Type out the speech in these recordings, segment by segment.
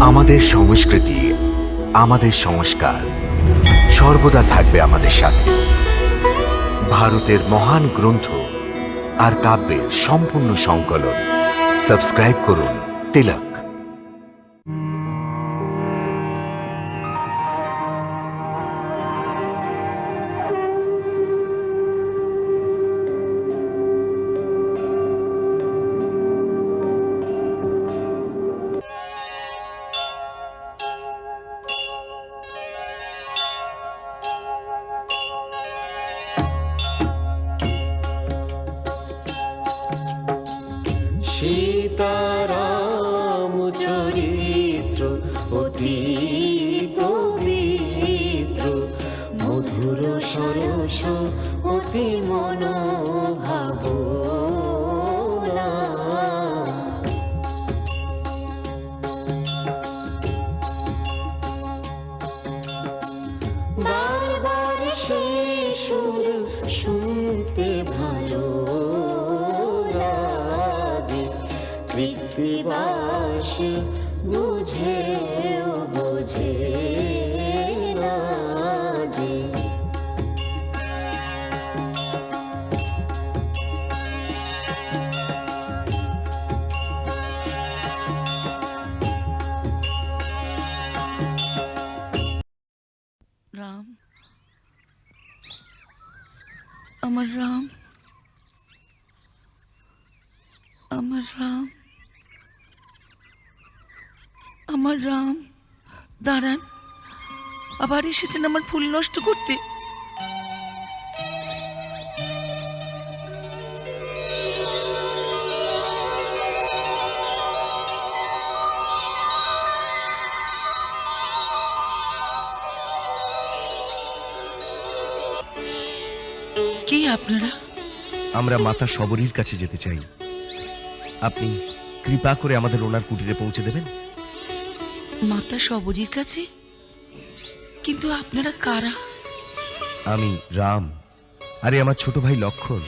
আমাদের সংস্কৃতি, আমাদের সংস্কার সর্বদা থাকবে আমাদের সাথে। ভারতের মহান গ্রন্থ আর কাব্যের সম্পূর্ণ সংকলন। সাবস্ক্রাইব করুন তিলক। সীতারাম চরিত্র অতি পবিত্র, মধুর সরস অতি মনোভাবনা। বারবার সেই সুর শুনতে ভালো লাগে, কৃত্তিবাস বুঝেও বোঝে না যে। রাম, আমার রাম, আমার রাম, আমার রাম। দাঁড়ান, আবার এসেছেন আমার ফুল নষ্ট করতে। কে আপনারা? আমরা মাতা শবরীর কাছে যেতে চাই। আপনি কৃপা করে আমাদের ওনার কুটিরে পৌঁছে দেবেন। মাতা শবরীর কাছে? কিন্তু আপনারা কারা? আমি রাম, আরে আমার ছোট ভাই লক্ষণ।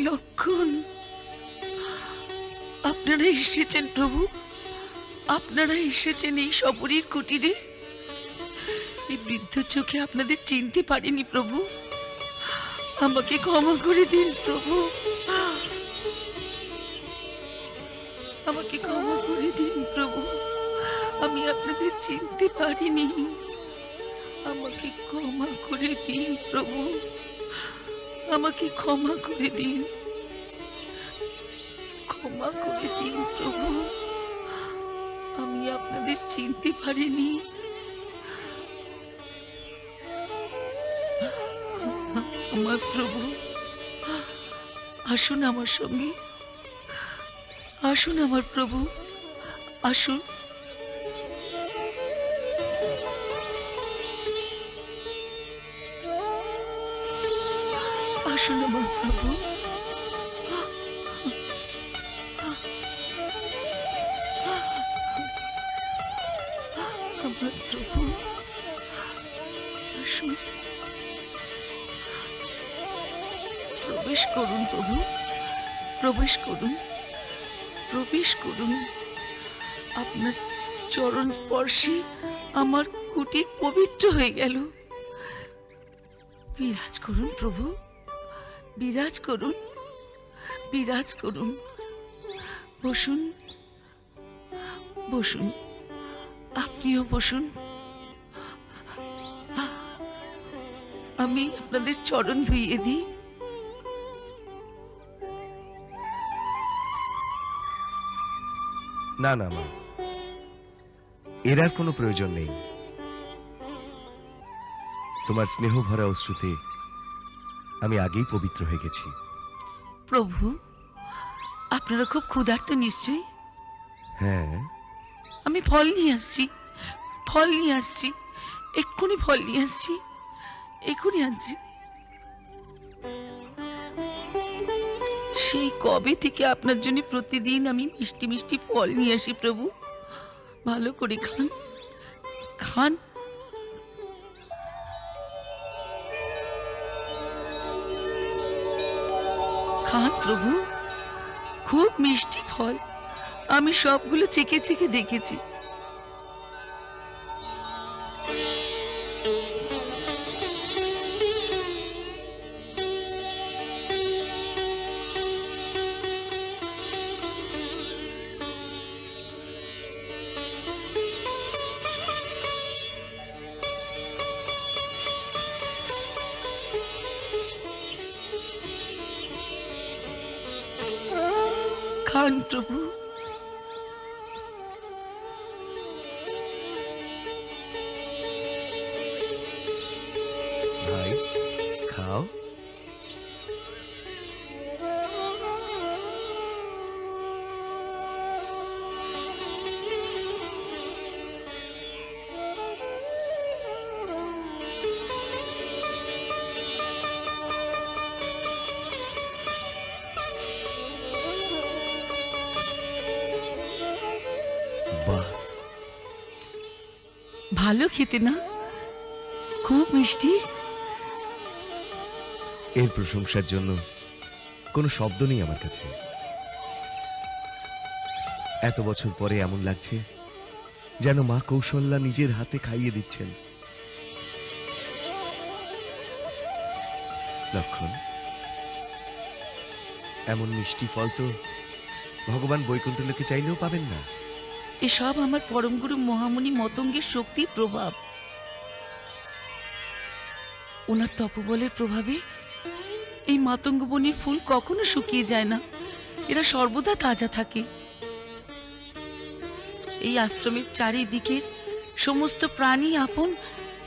লক্ষণ, আপনারা এসেছেন প্রভু, আপনারা এসেছেন এই শবরীর কুটিরে। এই বৃদ্ধ চোখে আপনাদের চিনতে পারিনি প্রভু, আমাকে ক্ষমা করে দিন প্রভু, আমাকে ক্ষমা করে দিন প্রভু, আমি আপনাদের চিনতে পারিনি, আমাকে ক্ষমা করে দিন প্রভু, আমাকে ক্ষমা করে দিন, ক্ষমা করে দিন প্রভু, আমি আপনাদের চিনতে পারিনি। আমার প্রভু, আসুন আমার সঙ্গে, আসুন আমার প্রভু, আসুন। আসুন আমার প্রভু, আমার প্রভু, আসুন। প্রবেশ করুন প্রভু, প্রবেশ করুন, প্রবেশ করুন। আপনার চরণ স্পর্শে আমার কুটির পবিত্র হয়ে গেল। বিরাজ করুন প্রভু, বিরাজ করুন, বিরাজ করুন। বসুন, বসুন, আপনিও বসুন। আমি আপনাদের চরণ ধুইয়ে দিই। না না মা, এর আর কোনো প্রয়োজন নেই। তোমার স্নেহ ভরা অশ্রুতে আমি আগেই পবিত্র হয়ে গেছি। প্রভু, আপনারা খুব ক্ষুধার্ত নিশ্চয়ই? হ্যাঁ, আমি ফল নিয়ে আসছি, ফল নিয়ে আসছি, এক্ষুনি ফল নিয়ে আসছি, এক্ষুনি আনছি। সেই কবে থেকে আপনার জন্য প্রতিদিন আমি মিষ্টি মিষ্টি ফল নিয়ে আসি প্রভু। ভালো করে খান, খান। খান প্রভু, খুব মিষ্টি ফল। আমি সবগুলো চেখে চেখে দেখেছি। খান প্রভু। ভাই, খাও। বাহ, ভালো খেতে না? খুব মিষ্টি। এর প্রশংসার জন্য কোনো শব্দ নেই আমার কাছে। এত বছর পরে এমন লাগছে যেন মা কৌশল্যা নিজের হাতে খাইয়ে দিচ্ছেন। লক্ষণ, এমন মিষ্টি ফল তো ভগবান বৈকুণ্ঠ লোকে চাইলেও পাবেন না। এসব আমার পরম গুরু মহামুনি মতঙ্গের শক্তির প্রভাব। ওনার তপবলের প্রভাবে এই মাতঙ্গ বনের ফুল কখনো শুকিয়ে যায় না, এরা সর্বদা তাজা থাকে। এই আশ্রমের চারিদিকের সমস্ত প্রাণী আপন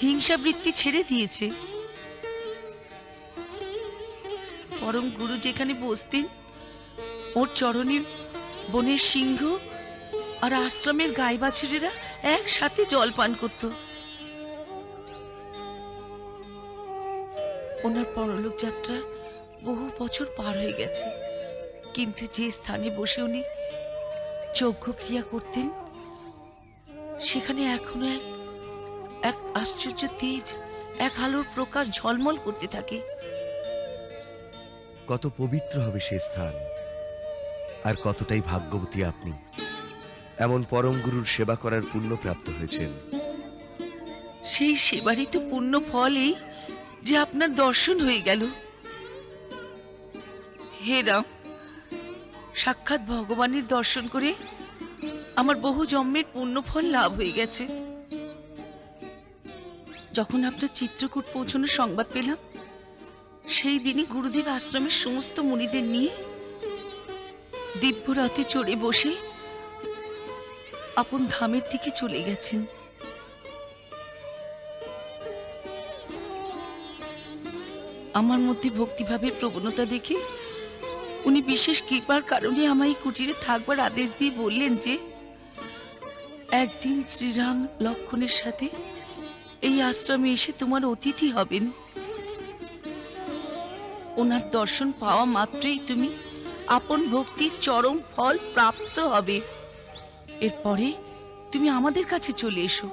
হিংসাবৃত্তি ছেড়ে দিয়েছে। পরম গুরু যেখানে বসতেন, ওর চরণে বনের সিংহ আর আশ্রমের গাই বাছুরেরা একসাথে জল পান করত। ওনার পরলোক যাত্রা বহু বছর পার হয়ে গেছে, কিন্তু যে স্থানে বসে উনি যজ্ঞ ক্রিয়া করতেন সেখানে এখনো এক আশ্চর্য তেজ, এক আলোর প্রকাশ ঝলমল করতে থাকে। কত পবিত্র হবে সে স্থান, আর কতটাই ভাগ্যবতী আপনি এমন পরম গুরুর সেবা করার পুণ্য প্রাপ্ত হয়েছেন। সেই সেবারই তো পুণ্য ফল এই যে আপনার দর্শন হয়ে গেল। হে রাম, সাক্ষাৎ ভগবানের দর্শন করে আমার বহু জন্মের পুণ্যফল লাভ হয়ে গেছে। যখন আপনার চিত্রকূট পৌঁছানোর সংবাদ পেলাম, সেই দিনই গুরুদেব আশ্রমের সমস্ত মুনিদের নিয়ে দিব্য রথে চড়ে বসে আপন ধামের দিকে চলে গেছেন। আমার মধ্যে ভক্তিভাবের প্রবণতা দেখে উনি বিশেষ কৃপার কারণে আমায় কুটিরে থাকবার আদেশ দিয়ে বললেন যে একদিন শ্রীরাম লক্ষণের সাথে এই আশ্রমে এসে তোমার অতিথি হবেন। ওনার দর্শন পাওয়া মাত্রই তুমি আপন ভক্তির চরম ফল প্রাপ্ত হবে। এরপরে তুমি আমাদের কাছে চলে এসো।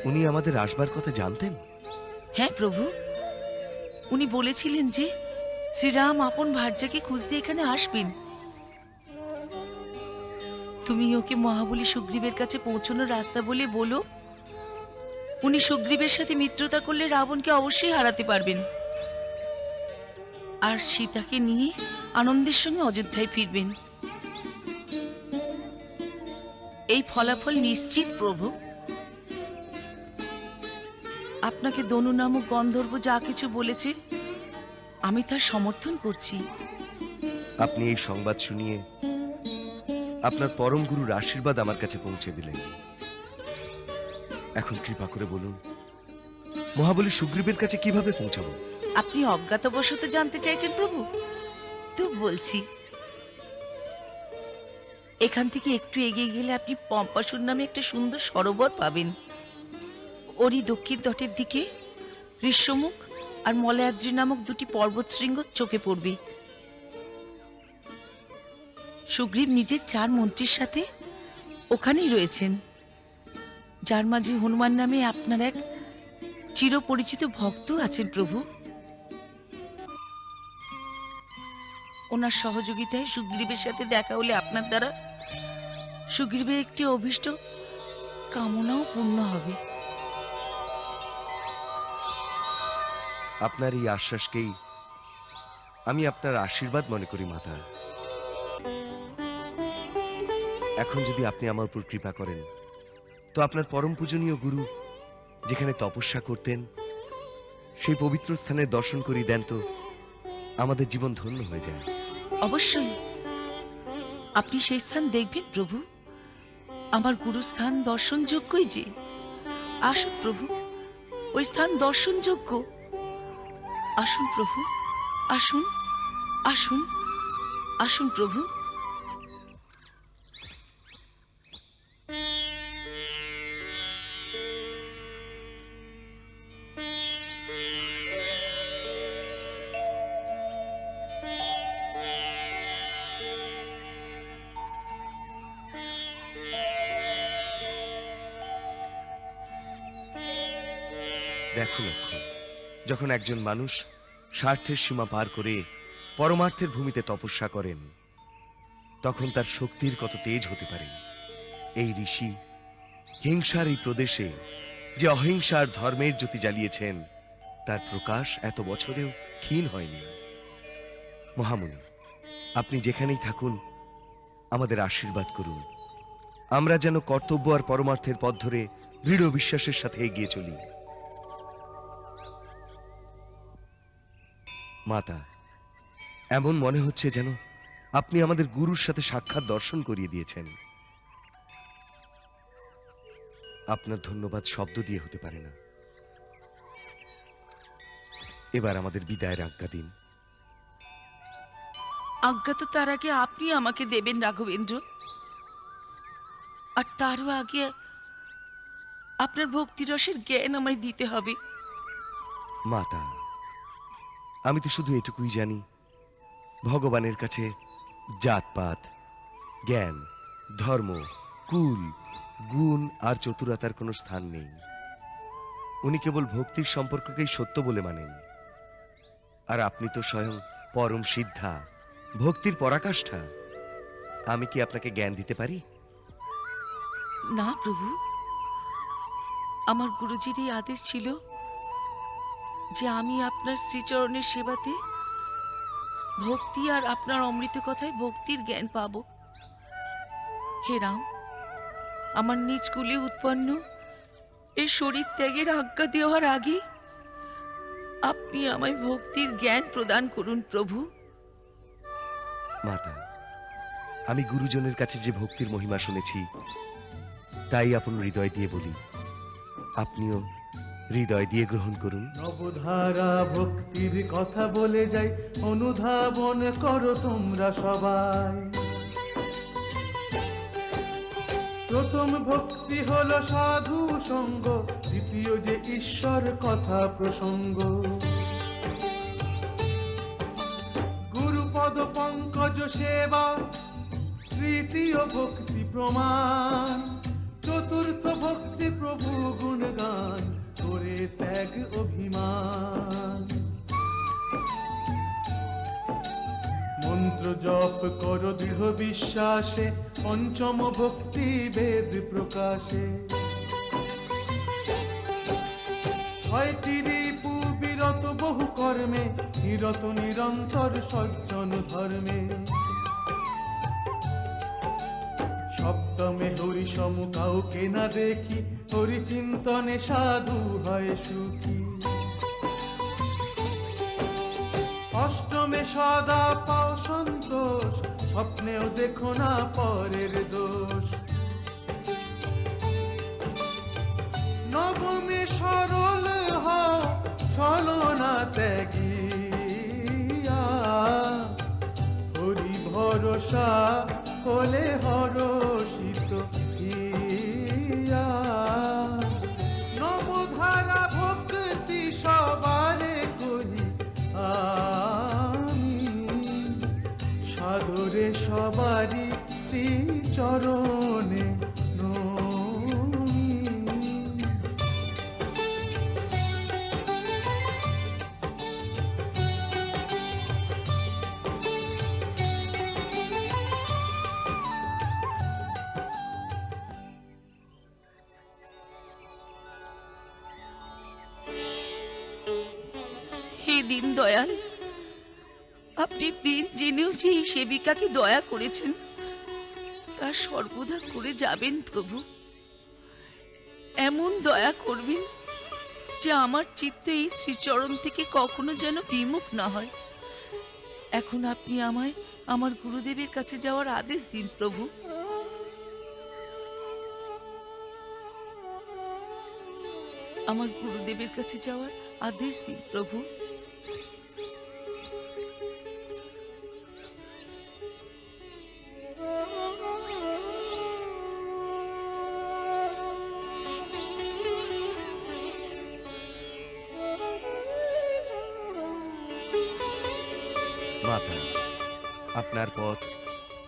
উনি আমাদের আসবার কথা জানতেন? হ্যাঁ প্রভু, উনি বলেছিলেন যে শ্রীরাম আপন ভার্যাকে খুঁজতে এখানে আসবেন। তুমি ওকে মহাবলী সুগ্রীবের কাছে পৌঁছানোর রাস্তা বলে বলো। উনি সুগ্রীবের সাথে মিত্রতা করলে রাবণকে অবশ্যই হারাতে পারবেন, আর সীতাকে নিয়ে আনন্দের সঙ্গে অযোধ্যায় ফিরবেন। এই ফলাফল নিশ্চিত প্রভু। আপনাকে দনু নামক গন্ধর্ব যা কিছু বলেছে আমি তার সমর্থন করছি। আপনি এই সংবাদ শুনিয়ে আপনার পরম গুরুর আশীর্বাদ আমার কাছে পৌঁছে দিলেন। এখন কৃপা করে বলুন, মহাবলী সুগ্রীবের কাছে কিভাবে পৌঁছাবো? আপনি অজ্ঞাতবশত জানতে চাইছেন প্রভু? তো বলছি, এখান থেকে একটু এগিয়ে গেলে আপনি পম্পাসুর নামে একটা সুন্দর সরোবর পাবেন। ওরই দক্ষিণ তটের দিকে ঋষ্যমুখ আর মলয়াদ্রি নামক দুটি পর্বত শৃঙ্গ চোখে পড়বে। সুগ্রীব নিজের 4 মন্ত্রীর সাথে ওখানেই রয়েছেন, যার মাঝে হনুমান নামে আপনার এক চিরপরিচিত ভক্ত আছেন প্রভু। ওনার সহযোগিতায় সুগ্রীবের সাথে দেখা হলে আপনার দ্বারা সুগ্রীবের একটি অভীষ্ট কামনাও পূর্ণ হবে। আপনার এই আশ্বাসকেই আমি আপনার আশীর্বাদ মনে করি মাতা। এখন যদি আপনি আমার উপর কৃপা করেন, তো আপনার পরম পূজনীয় গুরু যেখানে তপস্যা করতেন সেই পবিত্র স্থানের দর্শন করিয়ে দেন, তো আমাদের জীবন ধন্য হয়ে যায়। অবশ্যই আপনি সেই স্থান দেখবেন প্রভু। আমার গুরুস্থান দর্শনযোগ্যই যে। আসুন প্রভু, ওই স্থান দর্শনযোগ্য। আসুন প্রভু, আসুন, আসুন, আসুন প্রভু। দেখো লক্ষ্য, যখন একজন মানুষ স্বার্থের সীমা পার করে পরমার্থের ভূমিতে তপস্যা করেন, তখন তার শক্তির কত তেজ হতে পারে। এই ঋষি হিংসার এই প্রদেশে যে অহিংসার ধর্মের জ্যোতি জ্বালিয়েছেন, তার প্রকাশ এত বছরেও ক্ষীণ হয়নি। মহামুনি, আপনি যেখানেই থাকুন আমাদের আশীর্বাদ করুন, আমরা যেন কর্তব্য আর পরমার্থের পথ ধরে দৃঢ় বিশ্বাসের সাথে এগিয়ে চলি। মাতা, এমন মনে হচ্ছে যেন আপনি আমাদের গুরুর সাথে সাক্ষাৎ দর্শন করিয়ে দিয়েছেন। আপনার ধন্যবাদ শব্দ দিয়ে হতে পারে না। এবার আমাদের বিদায়ের আজ্ঞা দিন। আজ্ঞা তো তার আগে আপনি আমাকে দেবেন রাঘবেন্দ্র, আর তারও আগে আপনার ভক্তিরসের জ্ঞান আমায় দিতে হবে। মাতা, আমি তো শুধু এটুকুই জানি, ভগবানের কাছে জাতপাত, জ্ঞান, ধর্ম, কুল, গুণ আর চতুরতার কোনো স্থান নেই। উনি কেবল ভক্তির সম্পর্ককেই সত্য বলে মানেন। আর আপনি তো স্বয়ং পরম সিদ্ধা, ভক্তির পরাকাষ্ঠা। আমি কি আপনাকে জ্ঞান দিতে পারি? না প্রভু, আমার গুরুজির এই আদেশ ছিল যে আমি আপনার শ্রীচরণের সেবাতে ভক্তি আর আপনার অমৃত কথায় ভক্তির জ্ঞান পাব। হে রাম, আমার নিজ কুলে উৎপন্ন এই শরীর ত্যাগের আজ্ঞা দেওয়ার আগে আপনি আমায় ভক্তির জ্ঞান প্রদান করুন প্রভু। মাতা, আমি গুরুজনের কাছে যে ভক্তির মহিমা শুনেছি, তাই আপন হৃদয় দিয়ে বলি, আপনিও হৃদয় দিয়ে গ্রহণ করুন। নবধারা ভক্তির কথা বলে যাই, অনুধাবন করো তোমরা সবাই। প্রথম ভক্তি হলো সাধু সঙ্গ, দ্বিতীয় যে ঈশ্বর কথা প্রসঙ্গ। গুরুপদ পঙ্কজ সেবা, তৃতীয় ভক্তি প্রমাণ। চতুর্থ ভক্তি প্রভু গুণগান, করে ত্যাগ অভিমান। মন্ত্র জপ করো দৃঢ় বিশ্বাসে, পঞ্চম ভক্তি বেদ প্রকাশে। ছয়টি রিপু বিরত বহু কর্মে, নিরত নিরন্তর সজ্জন ধর্মে। সপ্তমে হরি সম কাউকে না দেখি, হরি চিন্তনে সাধু হয় সুখী। অষ্টমে সদা পাও সন্তোষ, স্বপ্নেও দেখো না পরের দোষ। নবমে সরল হও ছলনা ত্যাগিয়া, হরি ভরসা হলে হরষিত হিয়া। নবধারা ভক্তি সবারে কহি আমি, সাদরে সবারই শ্রীচরণে নমি। হে দীন দয়াল, আপনি দিন জেনেও যে এই সেবিকাকে দয়া করেছেন তা সর্বদা করে যাবেন প্রভু। এমন দয়া করবেন যে আমার চিত্ত এই শ্রীচরণ থেকে কখনো যেন বিমুখ না হয়। এখন আপনি আমায় আমার গুরুদেবের কাছে যাওয়ার আদেশ দিন প্রভু। আমার গুরুদেবের কাছে যাওয়ার আদেশ দিন প্রভু। মাতা, আপনার পথ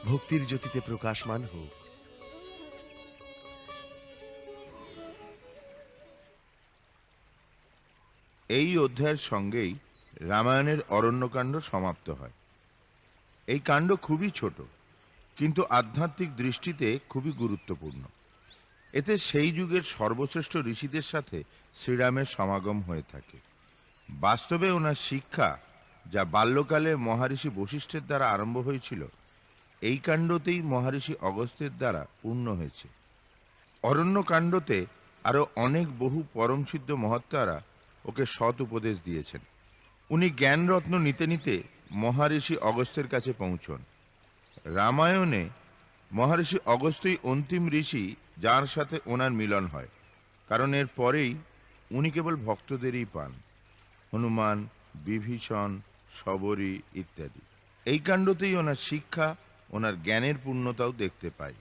ভক্তির জ্যোতিতে প্রকাশমান হোক। এই অধ্যায়ের সঙ্গেই রামায়ণের অরণ্যকাণ্ড সমাপ্ত হয়। এই কাণ্ড খুবই ছোট, কিন্তু আধ্যাত্মিক দৃষ্টিতে খুবই গুরুত্বপূর্ণ। এতে সেই যুগের সর্বশ্রেষ্ঠ ঋষিদের সাথে শ্রীরামের সমাগম হয়ে থাকে। বাস্তবে ওনার শিক্ষা, যা বাল্যকালে মহারিষি বশিষ্ঠের দ্বারা আরম্ভ হয়েছিল, এই কাণ্ডতেই মহারিষি অগস্ত্যের দ্বারা পূর্ণ হয়েছে। অরণ্যকাণ্ডতে আরও অনেক বহু পরমসিদ্ধ মহাত্মারা ওকে সৎ উপদেশ দিয়েছেন। উনি জ্ঞানরত্ন নিতে নিতে মহারিষি অগস্ত্যের কাছে পৌঁছন। রামায়ণে মহারিষি অগস্ত্যই অন্তিম ঋষি যার সাথে ওনার মিলন হয়, কারণ এর পরেই উনি কেবল ভক্তদেরই পান, হনুমান, বিভীষণ, শবরী ইত্যাদি। এই কাণ্ডতেই ওনার শিক্ষা, ওনার জ্ঞানের পূর্ণতাও দেখতে পাই।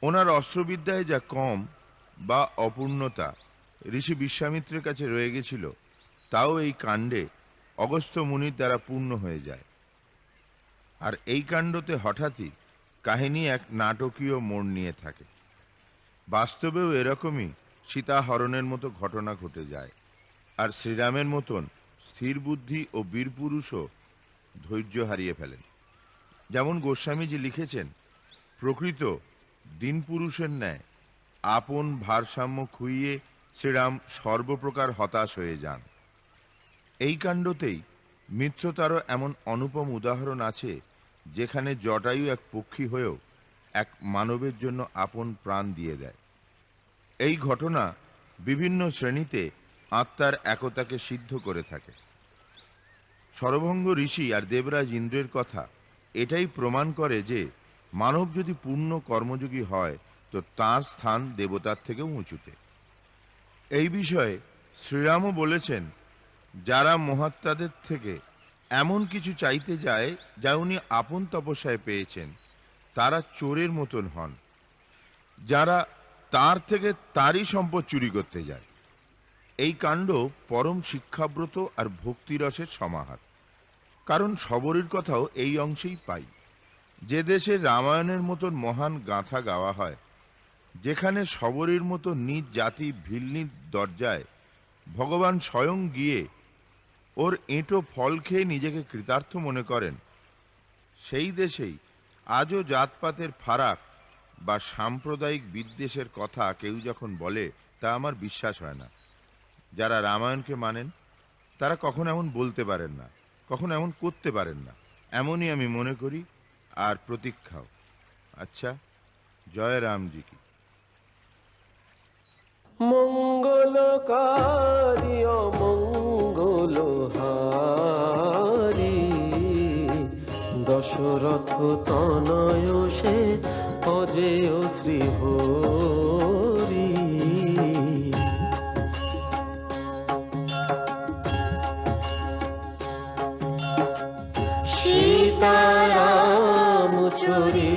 ওনার অস্ত্রবিদ্যায় যা কম বা অপূর্ণতা ঋষি বিশ্বামিত্রের কাছে রয়ে গেছিল, তাও এই কাণ্ডে অগস্ত্য মুনির দ্বারা পূর্ণ হয়ে যায়। আর এই কাণ্ডতে হঠাৎই কাহিনী এক নাটকীয় মোড় নিয়ে থাকে। বাস্তবেও এরকমই সীতাহরণের মতো ঘটনা ঘটে যায়। আর শ্রীরামের মতন স্থির বুদ্ধি ও বীরপুরুষও ধৈর্য হারিয়ে ফেলেন। যেমন গোস্বামীজি লিখেছেন, প্রকৃত দিন পুরুষের ন্যায় আপন ভারসাম্য খুইয়ে শ্রীরাম সর্বপ্রকার হতাশ হয়ে যান। এই কাণ্ডতেই মিত্রতারও এমন অনুপম উদাহরণ আছে, যেখানে জটায়ু এক পক্ষী হয়েও এক মানবের জন্য আপন প্রাণ দিয়ে দেয়। এই ঘটনা বিভিন্ন শ্রেণীতে আত্মার একতাকে সিদ্ধ করে থাকে। শরভঙ্গ ঋষি আর দেবরাজ ইন্দ্রের কথা এটাই প্রমাণ করে যে মানব যদি পূর্ণ কর্মযোগী হয় তো তার স্থান দেবতার থেকেও উঁচুতে। এই বিষয়ে শ্রীরামও বলেছেন, যারা মহাত্মাদের থেকে এমন কিছু চাইতে যায় যা উনি আপন তপস্যায় পেয়েছেন, তারা চোরের মতন হন, যারা তার থেকে তারই সম্পদ চুরি করতে যায়। এই কাণ্ড পরম শিক্ষাব্রত আর ভক্তিরসের সমাহার। কারণ শবরীর কথাও এই অংশেই পাই। যে দেশে রামায়ণের মতন মহান গাথা গাওয়া হয়, যেখানে শবরীর মতো নিজ জাতি ভিল্লির দরজায় ভগবান স্বয়ং গিয়ে ওর এঁটো ফল খেয়ে নিজেকে কৃতার্থ মনে করেন, সেই দেশেই আজও জাতপাতের ফারাক বা সাম্প্রদায়িক বিদ্বেষের কথা কেউ যখন বলে, তা আমার বিশ্বাস হয় না। যারা রামায়ণকে মানেন তারা কখনো এমন বলতে পারেন না, কখনো এমন করতে পারেন না, এমনই আমি মনে করি আর প্রতীক্ষাও। আচ্ছা, জয় রামজি কি। মঙ্গলকারী অমঙ্গলহারী, দশরথ তনয় সে অজেয় শ্রীহরি। সীতারাম চরি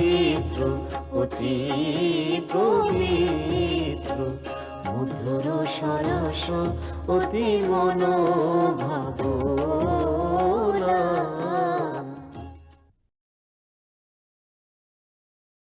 পবিত্র মধুর সরস অতি মনোভা